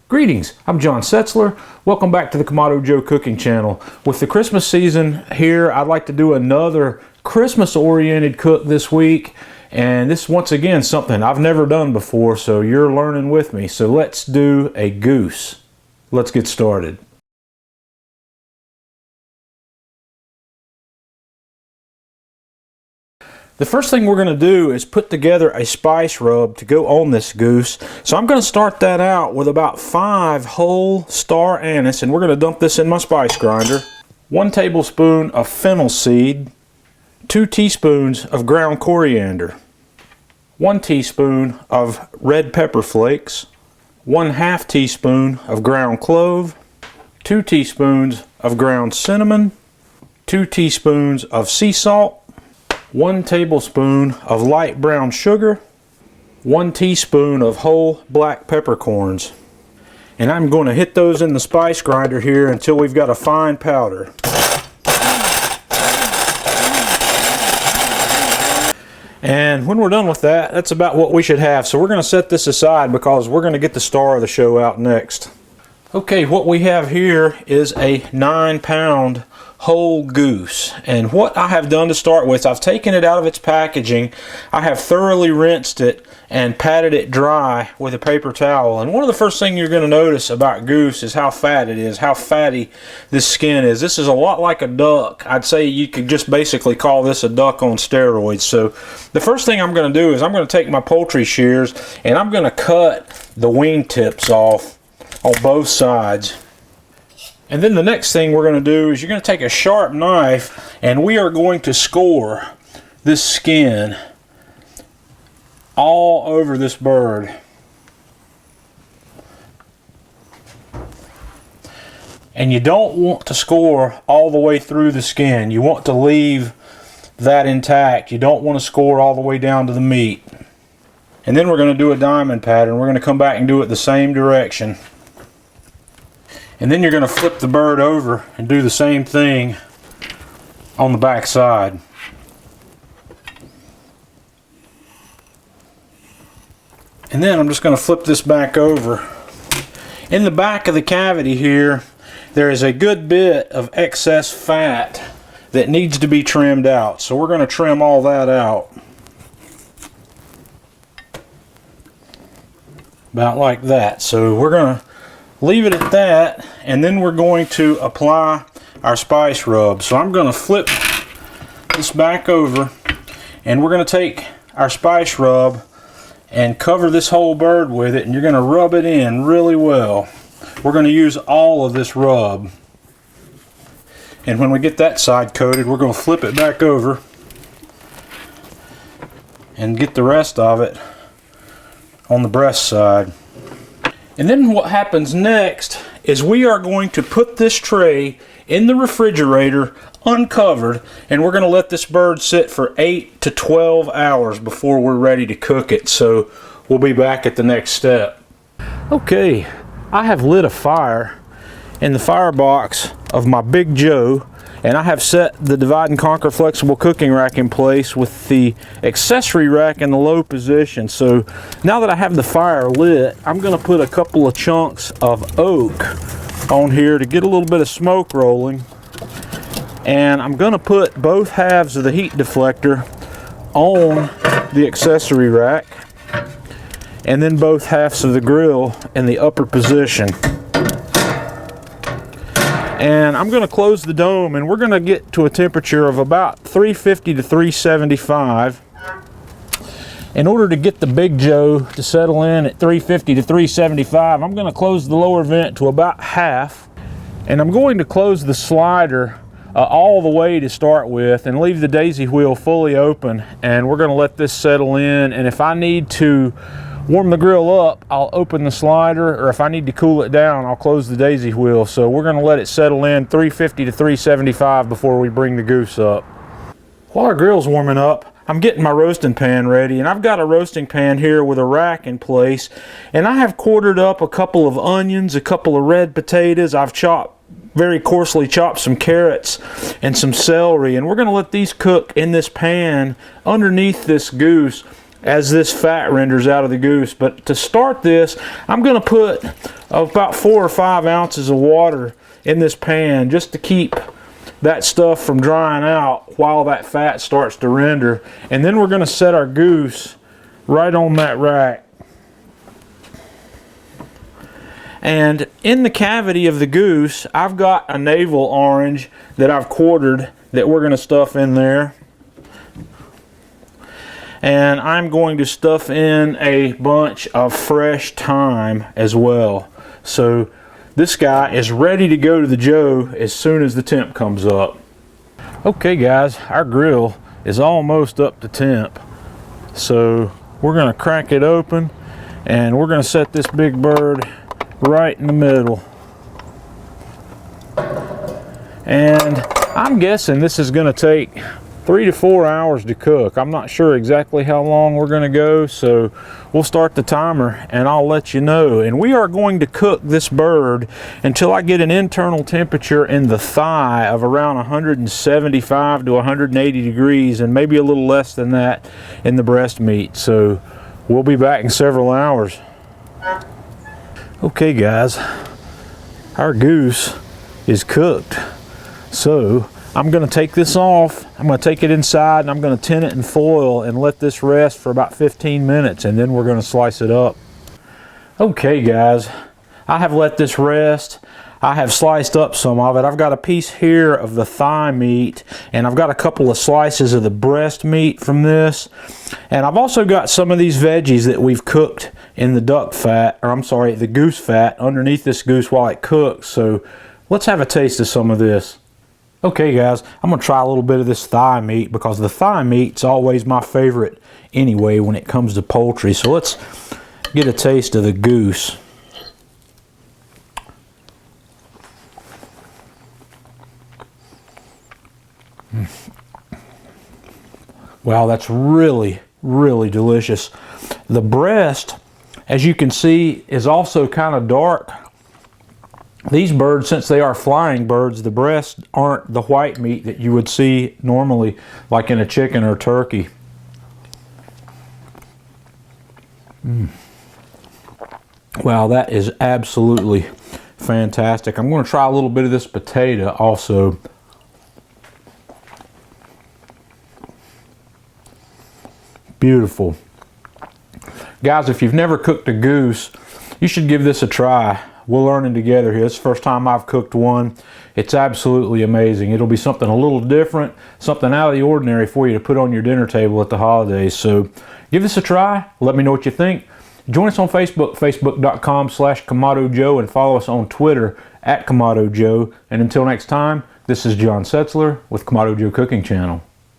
Greetings, I'm John Setzler. Welcome back to the Kamado Joe Cooking Channel. With the Christmas season here, I'd like to do another Christmas-oriented cook this week. And this, once again, something I've never done before, so you're learning with me. So let's do a goose. Let's get started. The first thing we're going to do is put together a spice rub to go on this goose. So I'm going to start that out with about 5 whole star anise, and we're going to dump this in my spice grinder. 1 tablespoon of fennel seed, 2 teaspoons of ground coriander, 1 teaspoon of red pepper flakes, 1/2 teaspoon of ground clove, 2 teaspoons of ground cinnamon, 2 teaspoons of sea salt, 1 tablespoon of light brown sugar, 1 teaspoon of whole black peppercorns. And I'm going to hit those in the spice grinder here until we've got a fine powder. And when we're done with that, that's about what we should have. So we're going to set this aside because we're going to get the star of the show out next. Okay, what we have here is a 9-pound whole goose, and what I have done to start with, I've taken it out of its packaging. I have thoroughly rinsed it and patted it dry with a paper towel. And one of the first things you're going to notice about goose is how fat it is, how fatty this skin is. This is a lot like a duck. I'd say you could just basically call this a duck on steroids. So the first thing I'm going to do is I'm going to take my poultry shears and I'm going to cut the wing tips off on both sides. And then the next thing we're going to do is you're going to take a sharp knife and we are going to score this skin all over this bird. And you don't want to score all the way through the skin. You want to leave that intact. You don't want to score all the way down to the meat. And then we're going to do a diamond pattern. We're going to come back and do it the same direction. And then you're going to flip the bird over and do the same thing on the back side. And then I'm just going to flip this back over. In the back of the cavity here, there is a good bit of excess fat that needs to be trimmed out. So we're going to trim all that out. About like that. So we're going to leave it at that, and then we're going to apply our spice rub. So I'm going to flip this back over, and we're going to take our spice rub and cover this whole bird with it, and you're going to rub it in really well. We're going to use all of this rub. And when we get that side coated, we're going to flip it back over and get the rest of it on the breast side. And then what happens next is we are going to put this tray in the refrigerator uncovered, and we're going to let this bird sit for 8 to 12 hours before we're ready to cook it. So we'll be back at the next step. Okay, I have lit a fire in the firebox of my Big Joe, and I have set the divide and conquer flexible cooking rack in place with the accessory rack in the low position. So now that I have the fire lit, I'm going to put a couple of chunks of oak on here to get a little bit of smoke rolling. And I'm going to put both halves of the heat deflector on the accessory rack, and then both halves of the grill in the upper position. And I'm going to close the dome, and we're going to get to a temperature of about 350 to 375. In order to get the Big Joe to settle in at 350 to 375, I'm going to close the lower vent to about half. And I'm going to close the slider all the way to start with and leave the daisy wheel fully open. And we're going to let this settle in. And if I need to warm the grill up, I'll open the slider, or if I need to cool it down, I'll close the daisy wheel. So we're going to let it settle in 350 to 375 before we bring the goose up. While our grill's warming up, I'm getting my roasting pan ready, and I've got a roasting pan here with a rack in place, and I have quartered up a couple of onions, a couple of red potatoes. I've very coarsely chopped some carrots and some celery, and we're going to let these cook in this pan underneath this goose as this fat renders out of the goose. But to start this, I'm going to put about 4 or 5 ounces of water in this pan just to keep that stuff from drying out while that fat starts to render. And then we're going to set our goose right on that rack. And in the cavity of the goose, I've got a navel orange that I've quartered that we're going to stuff in there. And I'm going to stuff in a bunch of fresh thyme as well. So this guy is ready to go to the Joe as soon as the temp comes up. Okay guys, our grill is almost up to temp. So we're going to crack it open and we're going to set this big bird right in the middle. And I'm guessing this is going to take 3 to 4 hours to cook. I'm not sure exactly how long we're going to go, so we'll start the timer and I'll let you know. And we are going to cook this bird until I get an internal temperature in the thigh of around 175 to 180 degrees, and maybe a little less than that in the breast meat. So we'll be back in several hours. Okay guys, our goose is cooked. So I'm going to take this off, I'm going to take it inside, and I'm going to tin it in foil and let this rest for about 15 minutes, and then we're going to slice it up. Okay guys, I have let this rest. I have sliced up some of it. I've got a piece here of the thigh meat, and I've got a couple of slices of the breast meat from this. And I've also got some of these veggies that we've cooked in the duck fat, or I'm sorry, the goose fat underneath this goose while it cooks. So let's have a taste of some of this. Okay guys, I'm going to try a little bit of this thigh meat because the thigh meat's always my favorite anyway when it comes to poultry. So let's get a taste of the goose. Wow, that's really, really delicious. The breast, as you can see, is also kind of dark. These birds, since they are flying birds, the breasts aren't the white meat that you would see normally, like in a chicken or turkey. Wow, that is absolutely fantastic. I'm going to try a little bit of this potato also. Beautiful. Guys, if you've never cooked a goose, you should give this a try. We're learning together here. It's the first time I've cooked one. It's absolutely amazing. It'll be something a little different, something out of the ordinary for you to put on your dinner table at the holidays. So give this a try. Let me know what you think. Join us on Facebook, facebook.com/Kamado Joe, and follow us on Twitter @Kamado Joe. And until next time, this is John Setzler with Kamado Joe Cooking Channel.